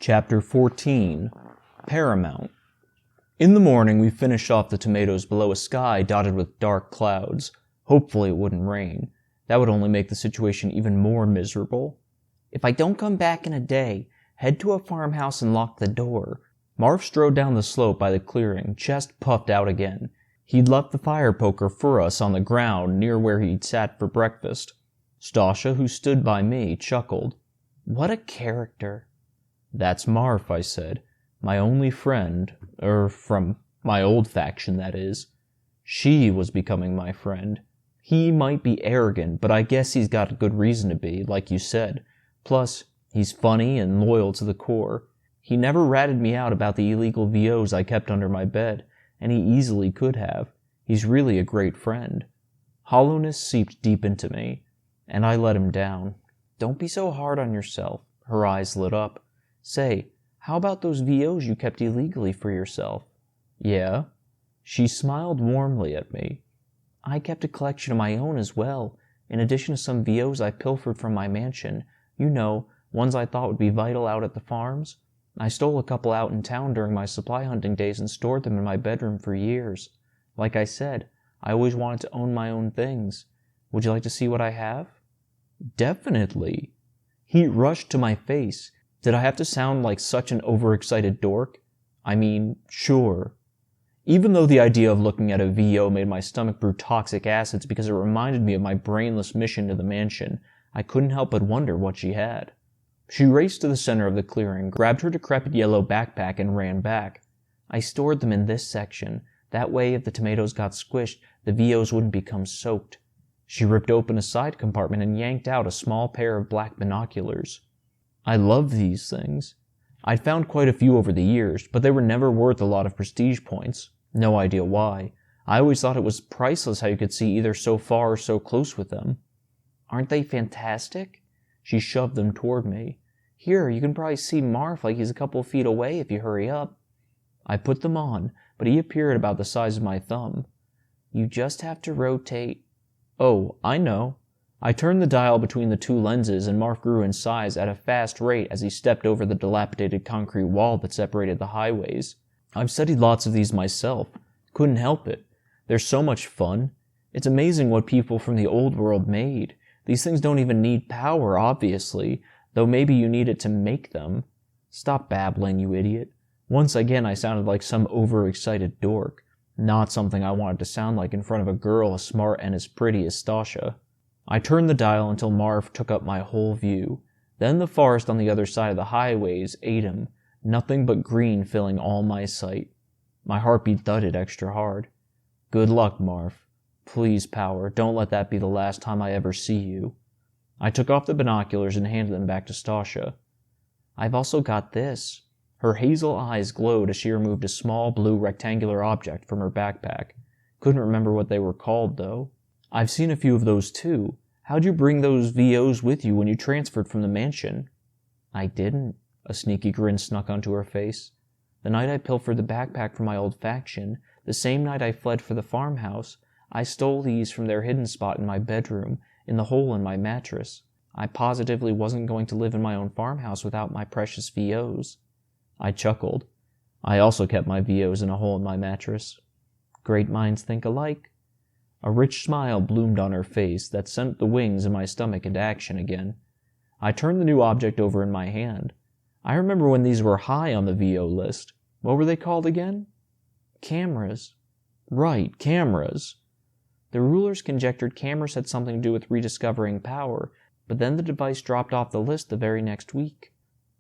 Chapter 14, Paramount. In the morning, we finished off the tomatoes below a sky dotted with dark clouds. Hopefully it wouldn't rain. That would only make the situation even more miserable. If I don't come back in a day, head to a farmhouse and lock the door. Marv strode down the slope by the clearing, chest puffed out again. He'd left the fire poker for us on the ground near where he'd sat for breakfast. Stasha, who stood by me, chuckled. What a character. That's Marv, I said. My only friend, from my old faction, that is. She was becoming my friend. He might be arrogant, but I guess he's got a good reason to be, like you said. Plus, he's funny and loyal to the core. He never ratted me out about the illegal VOs I kept under my bed, and he easily could have. He's really a great friend. Hollowness seeped deep into me, and I let him down. Don't be so hard on yourself. Her eyes lit up. Say, how about those VOs you kept illegally for yourself? Yeah? She smiled warmly at me. I kept a collection of my own as well, in addition to some VOs I pilfered from my mansion. You know, ones I thought would be vital out at the farms. I stole a couple out in town during my supply hunting days and stored them in my bedroom for years. Like I said, I always wanted to own my own things. Would you like to see what I have? Definitely. He rushed to my face. Did I have to sound like such an overexcited dork? I mean, sure. Even though the idea of looking at a VO made my stomach brew toxic acids because it reminded me of my brainless mission to the mansion, I couldn't help but wonder what she had. She raced to the center of the clearing, grabbed her decrepit yellow backpack, and ran back. I stored them in this section. That way, if the tomatoes got squished, the VOs wouldn't become soaked. She ripped open a side compartment and yanked out a small pair of black binoculars. I love these things. I'd found quite a few over the years, but they were never worth a lot of prestige points. No idea why. I always thought it was priceless how you could see either so far or so close with them. Aren't they fantastic? She shoved them toward me. Here, you can probably see Marv like he's a couple feet away if you hurry up. I put them on, but he appeared about the size of my thumb. You just have to rotate. Oh, I know. I turned the dial between the two lenses and Marv grew in size at a fast rate as he stepped over the dilapidated concrete wall that separated the highways. I've studied lots of these myself. Couldn't help it. They're so much fun. It's amazing what people from the old world made. These things don't even need power, obviously, though maybe you need it to make them. Stop babbling, you idiot. Once again I sounded like some overexcited dork. Not something I wanted to sound like in front of a girl as smart and as pretty as Stasha. I turned the dial until Marv took up my whole view. Then the forest on the other side of the highways ate him, nothing but green filling all my sight. My heartbeat thudded extra hard. Good luck, Marv. Please, Power, don't let that be the last time I ever see you. I took off the binoculars and handed them back to Stasha. I've also got this. Her hazel eyes glowed as she removed a small blue rectangular object from her backpack. Couldn't remember what they were called, though. I've seen a few of those too. How'd you bring those VOs with you when you transferred from the mansion? I didn't. A sneaky grin snuck onto her face. The night I pilfered the backpack from my old faction, the same night I fled for the farmhouse, I stole these from their hidden spot in my bedroom, in the hole in my mattress. I positively wasn't going to live in my own farmhouse without my precious VOs. I chuckled. I also kept my VOs in a hole in my mattress. Great minds think alike. A rich smile bloomed on her face that sent the wings in my stomach into action again. I turned the new object over in my hand. I remember when these were high on the VO list. What were they called again? Cameras. Right, cameras. The rulers conjectured cameras had something to do with rediscovering power, but then the device dropped off the list the very next week.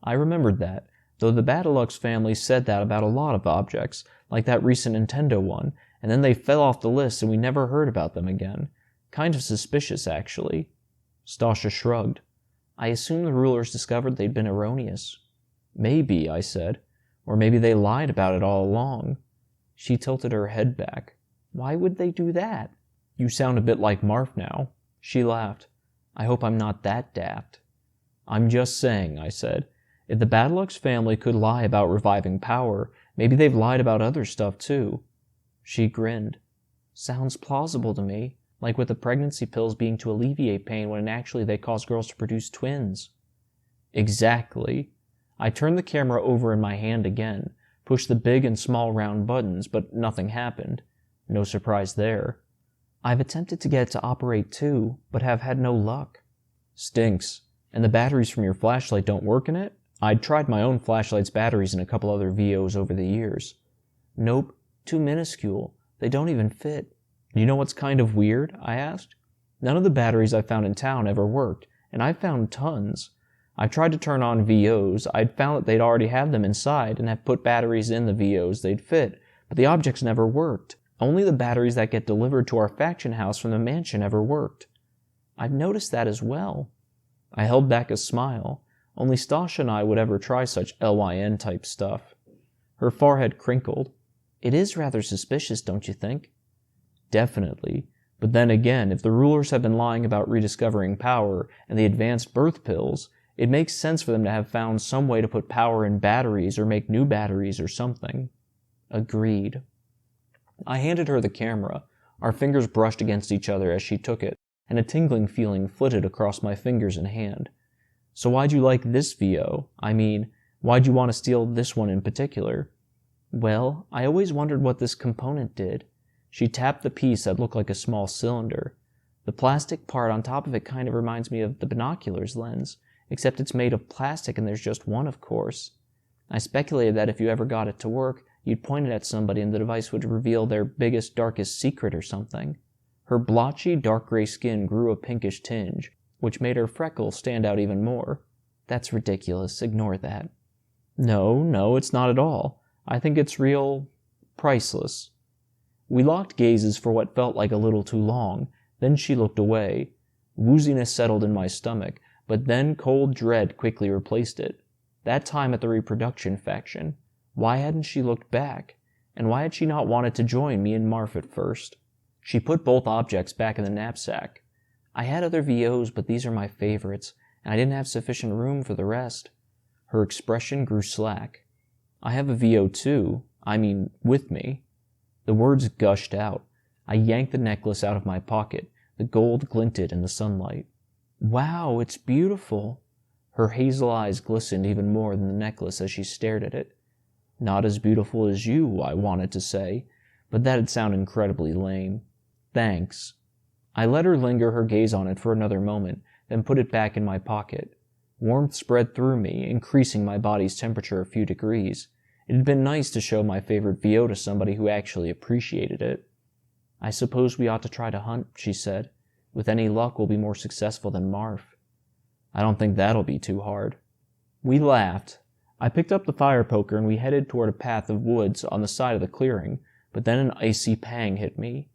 I remembered that, though the Battlelux family said that about a lot of objects, like that recent Nintendo one, and then they fell off the list and we never heard about them again. Kind of suspicious, actually. Stasha shrugged. I assume the rulers discovered they'd been erroneous. Maybe, I said. Or maybe they lied about it all along. She tilted her head back. Why would they do that? You sound a bit like Marv now. She laughed. I hope I'm not that daft. I'm just saying, I said. If the Battlelux family could lie about reviving power, maybe they've lied about other stuff too. She grinned. Sounds plausible to me, like with the pregnancy pills being to alleviate pain when actually they cause girls to produce twins. Exactly. I turned the camera over in my hand again, pushed the big and small round buttons, but nothing happened. No surprise there. I've attempted to get it to operate too, but have had no luck. Stinks. And the batteries from your flashlight don't work in it? I'd tried my own flashlight's batteries in a couple other VOs over the years. Nope, too minuscule. They don't even fit. You know what's kind of weird? I asked. None of the batteries I found in town ever worked, and I've found tons. I tried to turn on VOs. I'd found that they'd already had them inside and have put batteries in the VOs they'd fit, but the objects never worked. Only the batteries that get delivered to our faction house from the mansion ever worked. I've noticed that as well. I held back a smile. Only Stasha and I would ever try such LYN-type stuff. Her forehead crinkled. It is rather suspicious, don't you think? Definitely. But then again, if the rulers have been lying about rediscovering power and the advanced birth pills, it makes sense for them to have found some way to put power in batteries or make new batteries or something. Agreed. I handed her the camera. Our fingers brushed against each other as she took it, and a tingling feeling flitted across my fingers and hand. So why'd you like this VO? I mean, why'd you want to steal this one in particular? Well, I always wondered what this component did. She tapped the piece that looked like a small cylinder. The plastic part on top of it kind of reminds me of the binoculars lens, except it's made of plastic and there's just one, of course. I speculated that if you ever got it to work, you'd point it at somebody and the device would reveal their biggest, darkest secret or something. Her blotchy, dark gray skin grew a pinkish tinge, which made her freckles stand out even more. That's ridiculous. Ignore that. No, it's not at all. I think it's real priceless. We locked gazes for what felt like a little too long. Then she looked away. Wooziness settled in my stomach, but then cold dread quickly replaced it. That time at the reproduction faction. Why hadn't she looked back? And why had she not wanted to join me and Marf at first? She put both objects back in the knapsack. I had other VOs, but these are my favorites, and I didn't have sufficient room for the rest. Her expression grew slack. I have a VO too. I mean, with me. The words gushed out. I yanked the necklace out of my pocket. The gold glinted in the sunlight. Wow, it's beautiful. Her hazel eyes glistened even more than the necklace as she stared at it. Not as beautiful as you, I wanted to say, but that'd sound incredibly lame. Thanks. I let her linger her gaze on it for another moment, then put it back in my pocket. Warmth spread through me, increasing my body's temperature a few degrees. It had been nice to show my favorite VO to somebody who actually appreciated it. I suppose we ought to try to hunt, she said. With any luck, we'll be more successful than Marf. I don't think that'll be too hard. We laughed. I picked up the fire poker and we headed toward a path of woods on the side of the clearing, but then an icy pang hit me.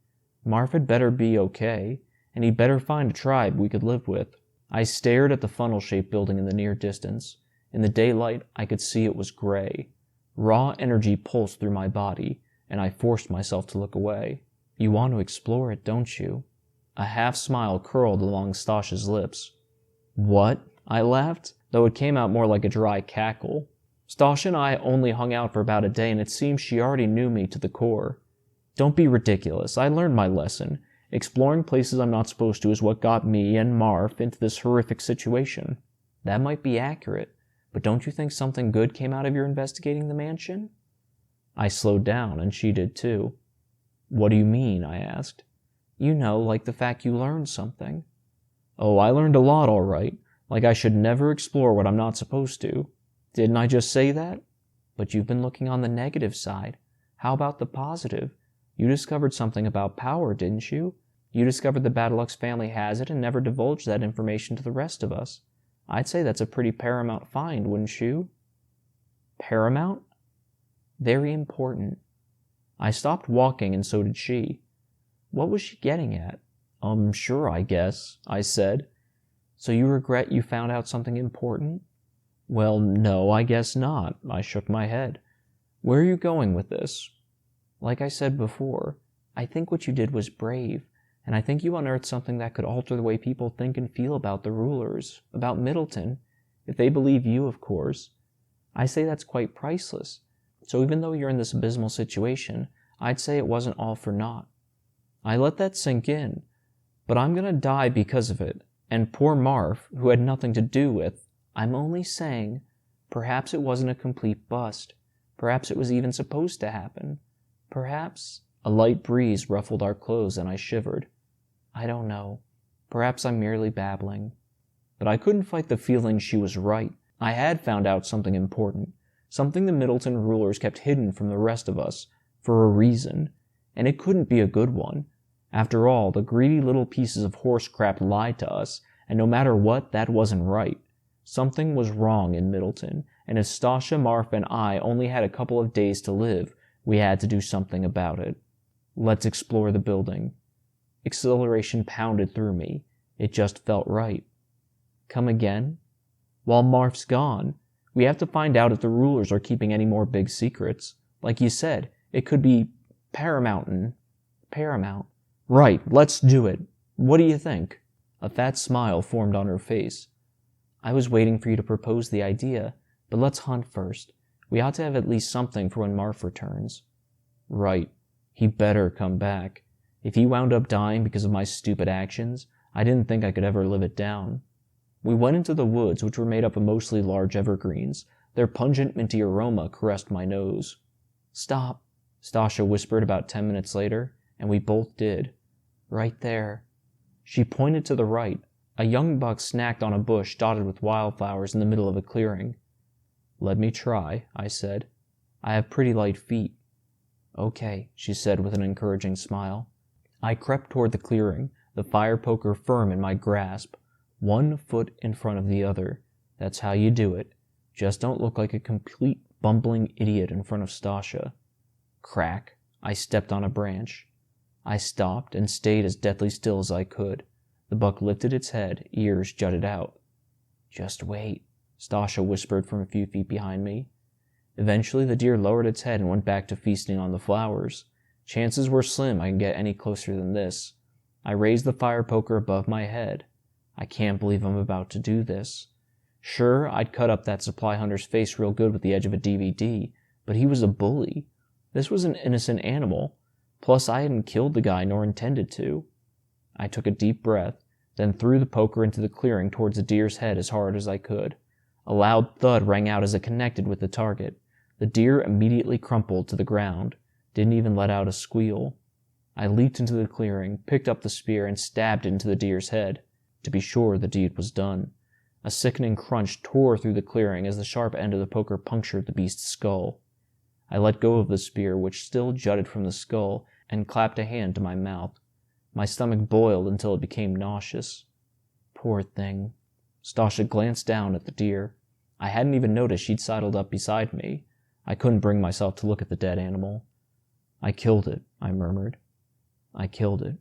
Marf had better be okay, and he'd better find a tribe we could live with. I stared at the funnel-shaped building in the near distance. In the daylight, I could see it was gray. Raw energy pulsed through my body, and I forced myself to look away. You want to explore it, don't you? A half-smile curled along Stasha's lips. What? I laughed, though it came out more like a dry cackle. Stasha and I only hung out for about a day, and it seems she already knew me to the core. Don't be ridiculous. I learned my lesson. Exploring places I'm not supposed to is what got me and Marf into this horrific situation. That might be accurate, but don't you think something good came out of your investigating the mansion? I slowed down, and she did too. What do you mean? I asked. You know, like the fact you learned something. Oh, I learned a lot, all right. Like I should never explore what I'm not supposed to. Didn't I just say that? But you've been looking on the negative side. How about the positive? You discovered something about power, didn't you? You discovered the Battlelux family has it and never divulged that information to the rest of us. I'd say that's a pretty paramount find, wouldn't you? Paramount? Very important. I stopped walking, and so did she. What was she getting at? Sure, I guess, I said. So you regret you found out something important? Well, no, I guess not. I shook my head. Where are you going with this? Like I said before, I think what you did was brave, and I think you unearthed something that could alter the way people think and feel about the rulers, about Middleton, if they believe you, of course. I say that's quite priceless. So even though you're in this abysmal situation, I'd say it wasn't all for naught. I let that sink in, but I'm gonna die because of it, and poor Marf, who had nothing to do with, I'm only saying, Perhaps it wasn't a complete bust. Perhaps it was even supposed to happen. Perhaps... A light breeze ruffled our clothes and I shivered. I don't know. Perhaps I'm merely babbling. But I couldn't fight the feeling she was right. I had found out something important. Something the Middleton rulers kept hidden from the rest of us, for a reason. And it couldn't be a good one. After all, the greedy little pieces of horse crap lied to us, and no matter what, that wasn't right. Something was wrong in Middleton, and if Stasha, Marf, and I only had a couple of days to live, we had to do something about it. Let's explore the building. Exhilaration pounded through me. It just felt right. Come again? While Marf's gone, we have to find out if the rulers are keeping any more big secrets. Like you said, it could be Paramount. Right, let's do it. What do you think? A fat smile formed on her face. I was waiting for you to propose the idea, but let's hunt first. We ought to have at least something for when Marf returns. Right. He better come back. If he wound up dying because of my stupid actions, I didn't think I could ever live it down. We went into the woods, which were made up of mostly large evergreens. Their pungent, minty aroma caressed my nose. Stop, Stasha whispered about 10 minutes later, and we both did. Right there. She pointed to the right. A young buck snacked on a bush dotted with wildflowers in the middle of a clearing. Let me try, I said. I have pretty light feet. Okay, she said with an encouraging smile. I crept toward the clearing, the fire poker firm in my grasp, 1 foot in front of the other. That's how you do it. Just don't look like a complete bumbling idiot in front of Stasha. Crack. I stepped on a branch. I stopped and stayed as deathly still as I could. The buck lifted its head, ears jutted out. Just wait, Stasha whispered from a few feet behind me. Eventually the deer lowered its head and went back to feasting on the flowers. Chances were slim I could get any closer than this. I raised the fire poker above my head. I can't believe I'm about to do this. Sure, I'd cut up that supply hunter's face real good with the edge of a DVD, but he was a bully. This was an innocent animal. Plus, I hadn't killed the guy nor intended to. I took a deep breath, then threw the poker into the clearing towards the deer's head as hard as I could. A loud thud rang out as it connected with the target. The deer immediately crumpled to the ground, didn't even let out a squeal. I leaped into the clearing, picked up the spear, and stabbed it into the deer's head. To be sure, the deed was done. A sickening crunch tore through the clearing as the sharp end of the poker punctured the beast's skull. I let go of the spear, which still jutted from the skull, and clapped a hand to my mouth. My stomach boiled until it became nauseous. Poor thing. Stasha glanced down at the deer. I hadn't even noticed she'd sidled up beside me. I couldn't bring myself to look at the dead animal. I killed it, I murmured. I killed it.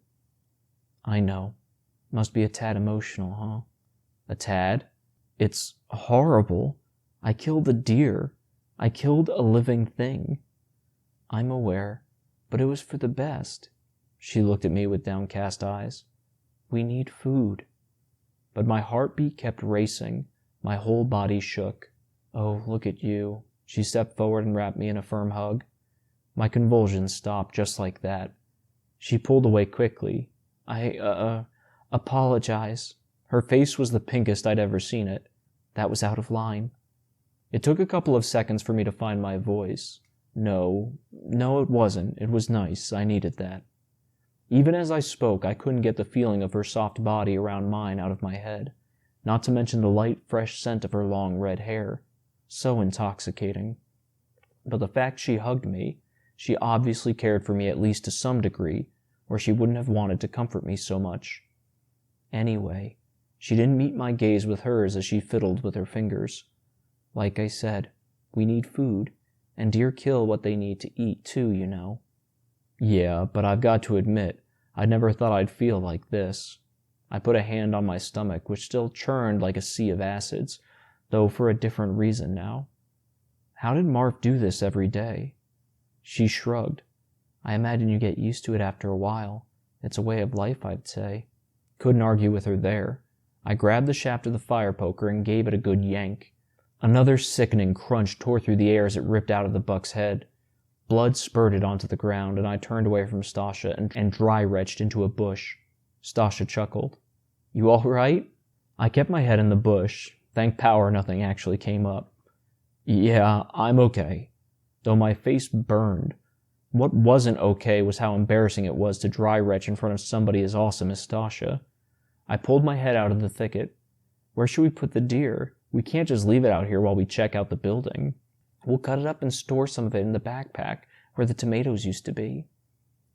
I know. Must be a tad emotional, huh? A tad? It's horrible. I killed a deer. I killed a living thing. I'm aware, but it was for the best. She looked at me with downcast eyes. We need food. But my heartbeat kept racing. My whole body shook. Oh, look at you. She stepped forward and wrapped me in a firm hug. My convulsions stopped just like that. She pulled away quickly. Apologize. Her face was the pinkest I'd ever seen it. That was out of line. It took a couple of seconds for me to find my voice. No, it wasn't. It was nice. I needed that. Even as I spoke, I couldn't get the feeling of her soft body around mine out of my head, not to mention the light, fresh scent of her long red hair. So intoxicating. But the fact she hugged me, she obviously cared for me at least to some degree, or she wouldn't have wanted to comfort me so much. Anyway, she didn't meet my gaze with hers as she fiddled with her fingers. Like I said, we need food, and deer kill what they need to eat too, you know. Yeah, but I've got to admit, I never thought I'd feel like this. I put a hand on my stomach, which still churned like a sea of acids, though for a different reason now. How did Marv do this every day? She shrugged. I imagine you get used to it after a while. It's a way of life, I'd say. Couldn't argue with her there. I grabbed the shaft of the fire poker and gave it a good yank. Another sickening crunch tore through the air as it ripped out of the buck's head. Blood spurted onto the ground, and I turned away from Stasha and dry-retched into a bush. Stasha chuckled. You all right? I kept my head in the bush. Thank power nothing actually came up. Yeah, I'm okay. Though my face burned. What wasn't okay was how embarrassing it was to dry retch in front of somebody as awesome as Stasha. I pulled my head out of the thicket. Where should we put the deer? We can't just leave it out here while we check out the building. We'll cut it up and store some of it in the backpack where the tomatoes used to be.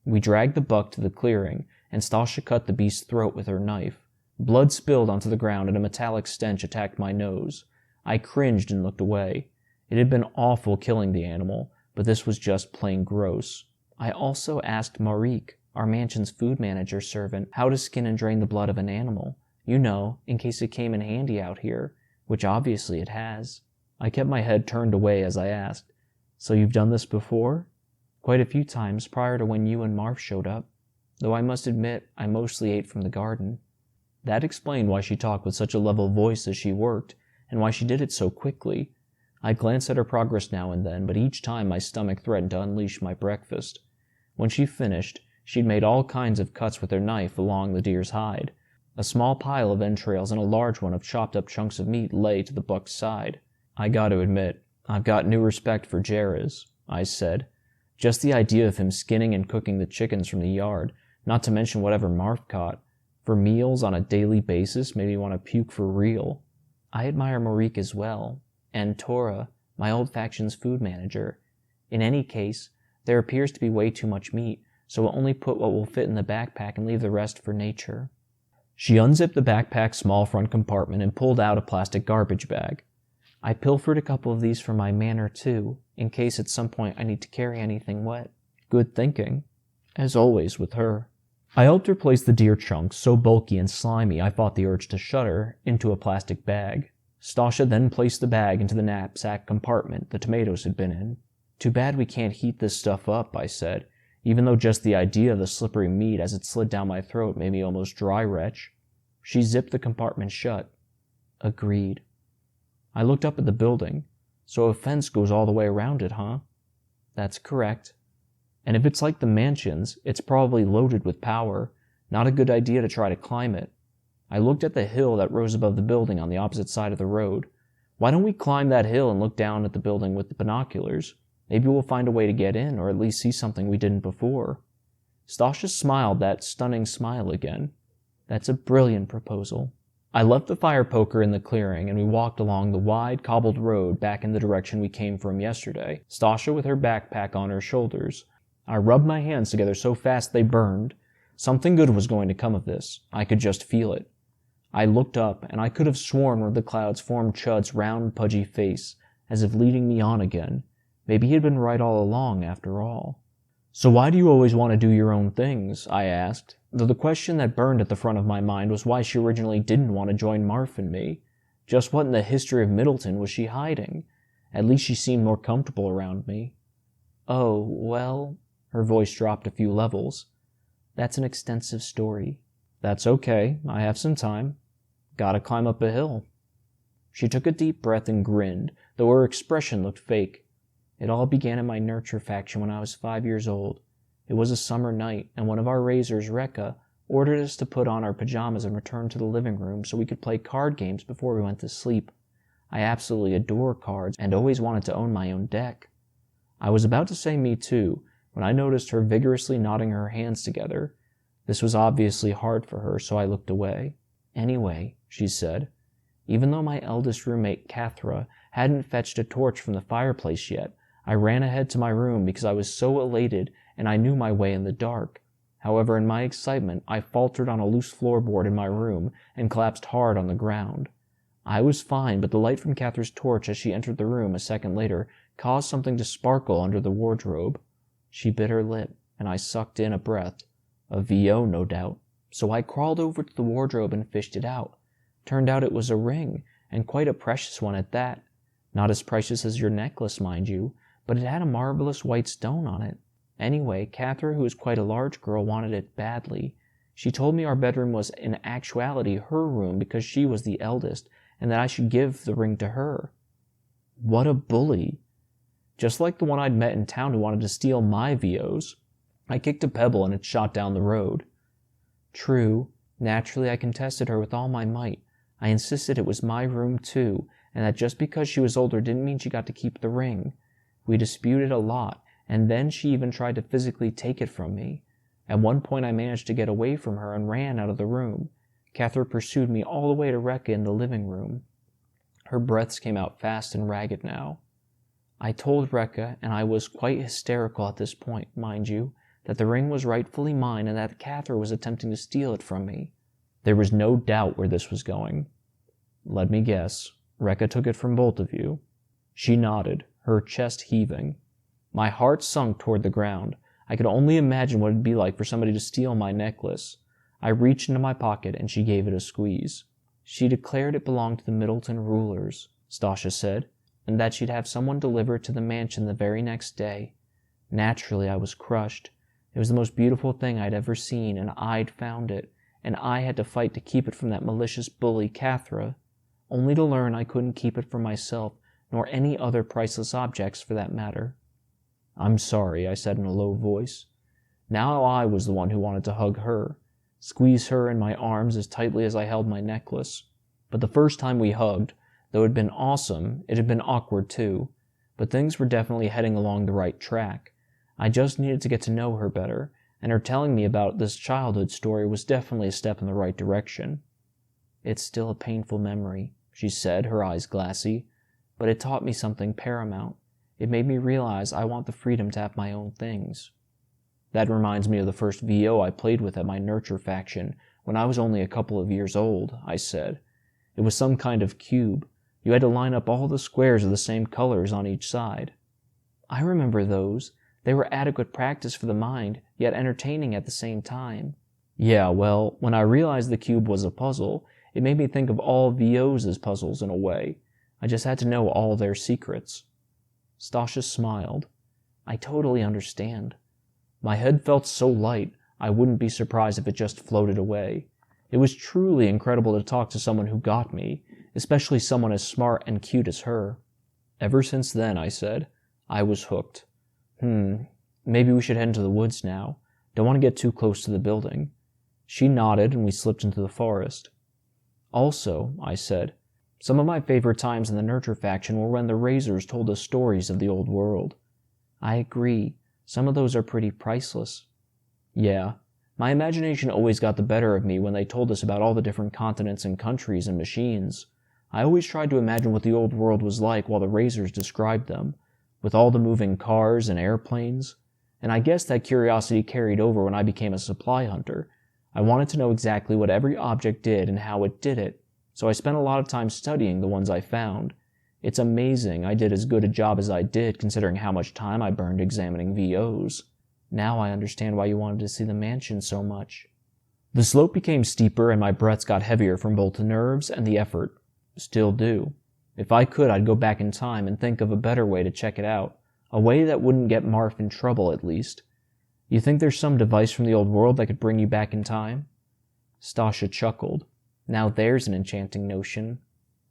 We dragged the buck to the clearing, and Stasha cut the beast's throat with her knife. Blood spilled onto the ground and a metallic stench attacked my nose. I cringed and looked away. It had been awful killing the animal, but this was just plain gross. I also asked Marique, our mansion's food manager servant, how to skin and drain the blood of an animal. You know, in case it came in handy out here, which obviously it has. I kept my head turned away as I asked, "So you've done this before?" "Quite a few times prior to when you and Marv showed up, though I must admit I mostly ate from the garden." That explained why she talked with such a level voice as she worked, and why she did it so quickly. I glanced at her progress now and then, but each time my stomach threatened to unleash my breakfast. When she finished, she'd made all kinds of cuts with her knife along the deer's hide. A small pile of entrails and a large one of chopped up chunks of meat lay to the buck's side. "I gotta admit, I've got new respect for Jerez," I said. Just the idea of him skinning and cooking the chickens from the yard, not to mention whatever Marv caught, for meals on a daily basis made me want to puke for real. I admire Marique as well, and Tora, my old faction's food manager. In any case, there appears to be way too much meat, so we'll only put what will fit in the backpack and leave the rest for nature. She unzipped the backpack's small front compartment and pulled out a plastic garbage bag. I pilfered a couple of these from my manor too, in case at some point I need to carry anything wet. Good thinking. As always with her. I helped her place the deer chunks, so bulky and slimy I fought the urge to shudder, into a plastic bag. Stasha then placed the bag into the knapsack compartment the tomatoes had been in. "Too bad we can't heat this stuff up," I said, even though just the idea of the slippery meat as it slid down my throat made me almost dry retch. She zipped the compartment shut. Agreed. I looked up at the building. "So a fence goes all the way around it, huh?" "That's correct. And if it's like the mansions, it's probably loaded with power. Not a good idea to try to climb it." I looked at the hill that rose above the building on the opposite side of the road. "Why don't we climb that hill and look down at the building with the binoculars? Maybe we'll find a way to get in, or at least see something we didn't before." Stasha smiled that stunning smile again. "That's a brilliant proposal." I left the fire poker in the clearing, and we walked along the wide, cobbled road back in the direction we came from yesterday, Stasha with her backpack on her shoulders. I rubbed my hands together so fast they burned. Something good was going to come of this. I could just feel it. I looked up, and I could have sworn one of the clouds formed Chud's round, pudgy face, as if leading me on again. Maybe he had been right all along, after all. "So why do you always want to do your own things?" I asked, though the question that burned at the front of my mind was why she originally didn't want to join Marf and me. Just what in the history of Middleton was she hiding? At least she seemed more comfortable around me. "Oh, well," her voice dropped a few levels. "That's an extensive story." "That's okay, I have some time. Gotta climb up a hill." She took a deep breath and grinned, though her expression looked fake. "It all began in my nurture faction when I was 5 years old. It was a summer night, and one of our raisers, Rekka, ordered us to put on our pajamas and return to the living room so we could play card games before we went to sleep. I absolutely adore cards and always wanted to own my own deck." I was about to say me too, when I noticed her vigorously knotting her hands together. This was obviously hard for her, so I looked away. "Anyway," she said, "even though my eldest roommate, Cathra, hadn't fetched a torch from the fireplace yet, I ran ahead to my room because I was so elated and I knew my way in the dark. However, in my excitement, I faltered on a loose floorboard in my room and collapsed hard on the ground. I was fine, but the light from Cathra's torch as she entered the room a second later caused something to sparkle under the wardrobe. She bit her lip, and I sucked in a breath. A VO, no doubt. So I crawled over to the wardrobe and fished it out. Turned out it was a ring, and quite a precious one at that. Not as precious as your necklace, mind you, but it had a marvelous white stone on it. Anyway, Cathra, who is quite a large girl, wanted it badly. She told me our bedroom was in actuality her room because she was the eldest, and that I should give the ring to her. What a bully. Just like the one I'd met in town who wanted to steal my VOs. I kicked a pebble and it shot down the road. True. Naturally, I contested her with all my might. I insisted it was my room too, and that just because she was older didn't mean she got to keep the ring. We disputed a lot, and then she even tried to physically take it from me. At one point I managed to get away from her and ran out of the room. Cathra pursued me all the way to Rekka in the living room. Her breaths came out fast and ragged now. I told Rekka, and I was quite hysterical at this point, mind you, that the ring was rightfully mine and that Cathra was attempting to steal it from me. There was no doubt where this was going. Let me guess. Rekka took it from both of you. She nodded, her chest heaving. My heart sunk toward the ground. I could only imagine what it'd be like for somebody to steal my necklace. I reached into my pocket and she gave it a squeeze. She declared it belonged to the Middleton rulers, Stasha said, and that she'd have someone deliver it to the mansion the very next day. Naturally, I was crushed. It was the most beautiful thing I'd ever seen, and I'd found it, and I had to fight to keep it from that malicious bully, Cathra, only to learn I couldn't keep it for myself, nor any other priceless objects for that matter. I'm sorry, I said in a low voice. Now I was the one who wanted to hug her, squeeze her in my arms as tightly as I held my necklace. But the first time we hugged, though it had been awesome, it had been awkward too. But things were definitely heading along the right track. I just needed to get to know her better, and her telling me about this childhood story was definitely a step in the right direction. It's still a painful memory, she said, her eyes glassy, but it taught me something paramount. It made me realize I want the freedom to have my own things. That reminds me of the first VO I played with at my nurture faction when I was only a couple of years old, I said. It was some kind of cube. You had to line up all the squares of the same colors on each side. I remember those. They were adequate practice for the mind, yet entertaining at the same time. Yeah, well, when I realized the cube was a puzzle, it made me think of all VOs as puzzles in a way. I just had to know all their secrets. Stasha smiled. I totally understand. My head felt so light, I wouldn't be surprised if it just floated away. It was truly incredible to talk to someone who got me, especially someone as smart and cute as her. Ever since then, I said, I was hooked. Maybe we should head into the woods now. Don't want to get too close to the building. She nodded and we slipped into the forest. Also, I said, some of my favorite times in the Nurture faction were when the Razors told us stories of the old world. I agree. Some of those are pretty priceless. Yeah, my imagination always got the better of me when they told us about all the different continents and countries and machines. I always tried to imagine what the old world was like while the Razors described them, with all the moving cars and airplanes. And I guess that curiosity carried over when I became a supply hunter. I wanted to know exactly what every object did and how it did it, so I spent a lot of time studying the ones I found. It's amazing I did as good a job as I did considering how much time I burned examining VOs. Now I understand why you wanted to see the mansion so much. The slope became steeper and my breaths got heavier from both the nerves and the effort. Still do. If I could, I'd go back in time and think of a better way to check it out. A way that wouldn't get Marf in trouble, at least. You think there's some device from the old world that could bring you back in time? Stasha chuckled. Now there's an enchanting notion.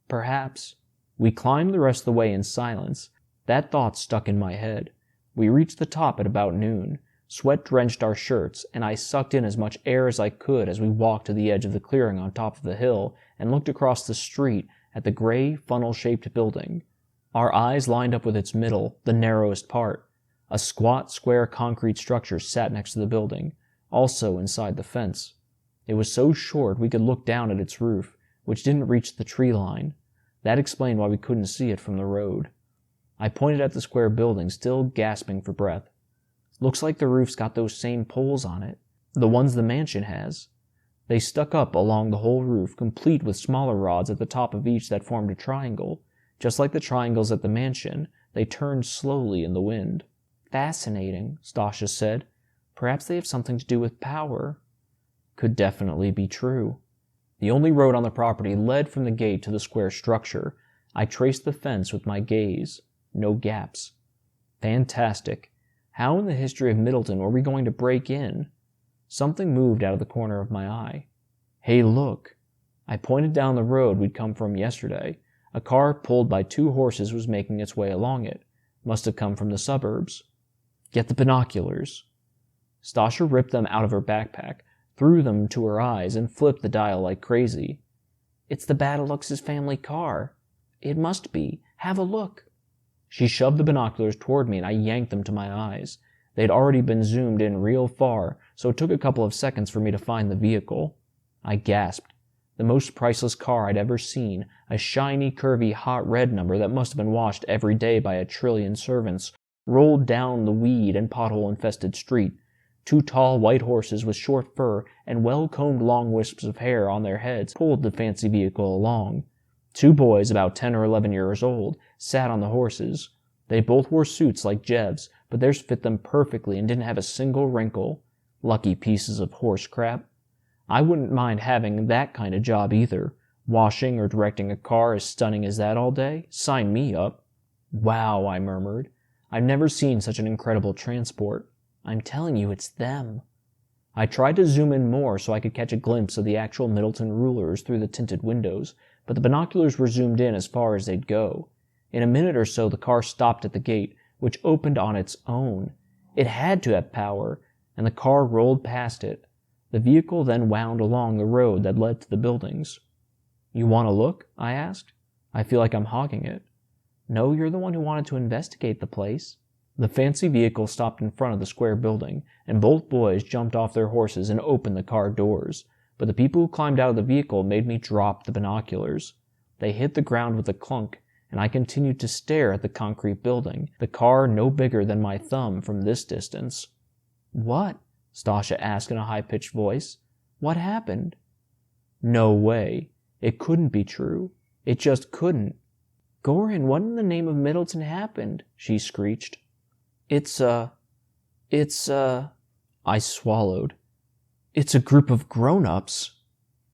Perhaps. We climbed the rest of the way in silence. That thought stuck in my head. We reached the top at about noon. Sweat drenched our shirts, and I sucked in as much air as I could as we walked to the edge of the clearing on top of the hill and looked across the street at the gray, funnel-shaped building. Our eyes lined up with its middle, the narrowest part. A squat, square concrete structure sat next to the building, also inside the fence. It was so short we could look down at its roof, which didn't reach the tree line. That explained why we couldn't see it from the road. I pointed at the square building, still gasping for breath. Looks like the roof's got those same poles on it, the ones the mansion has. They stuck up along the whole roof, complete with smaller rods at the top of each that formed a triangle. Just like the triangles at the mansion, they turned slowly in the wind. Fascinating, Stasha said. Perhaps they have something to do with power. Could definitely be true. The only road on the property led from the gate to the square structure. I traced the fence with my gaze. No gaps. Fantastic. How in the history of Middleton were we going to break in? Something moved out of the corner of my eye. Hey, look. I pointed down the road we'd come from yesterday. A car pulled by 2 horses was making its way along it. Must have come from the suburbs. Get the binoculars. Stasha ripped them out of her backpack, threw them to her eyes, and flipped the dial like crazy. It's the Badalux's family car. It must be. Have a look." She shoved the binoculars toward me and I yanked them to my eyes. They'd already been zoomed in real far, so it took a couple of seconds for me to find the vehicle. I gasped. The most priceless car I'd ever seen, a shiny, curvy, hot red number that must have been washed every day by a trillion servants, rolled down the weed and pothole-infested street. Two tall white horses with short fur and well-combed long wisps of hair on their heads pulled the fancy vehicle along. Two boys, about 10 or 11 years old, sat on the horses. They both wore suits like Jev's, but theirs fit them perfectly and didn't have a single wrinkle. Lucky pieces of horse crap. I wouldn't mind having that kind of job either. Washing or directing a car as stunning as that all day? Sign me up. "Wow," I murmured. "I've never seen such an incredible transport. I'm telling you, it's them." I tried to zoom in more so I could catch a glimpse of the actual Middleton rulers through the tinted windows, but the binoculars were zoomed in as far as they'd go. In a minute or so, the car stopped at the gate, which opened on its own. It had to have power, and the car rolled past it. The vehicle then wound along the road that led to the buildings. "You want to look?" I asked. "I feel like I'm hogging it." "No, you're the one who wanted to investigate the place." The fancy vehicle stopped in front of the square building, and both boys jumped off their horses and opened the car doors. But the people who climbed out of the vehicle made me drop the binoculars. They hit the ground with a clunk, and I continued to stare at the concrete building, the car no bigger than my thumb from this distance. "What?" Stasha asked in a high-pitched voice. "What happened?" No way. It couldn't be true. It just couldn't. "Goran, what in the name of Middleton happened?" she screeched. It's I swallowed. "It's a group of grown-ups."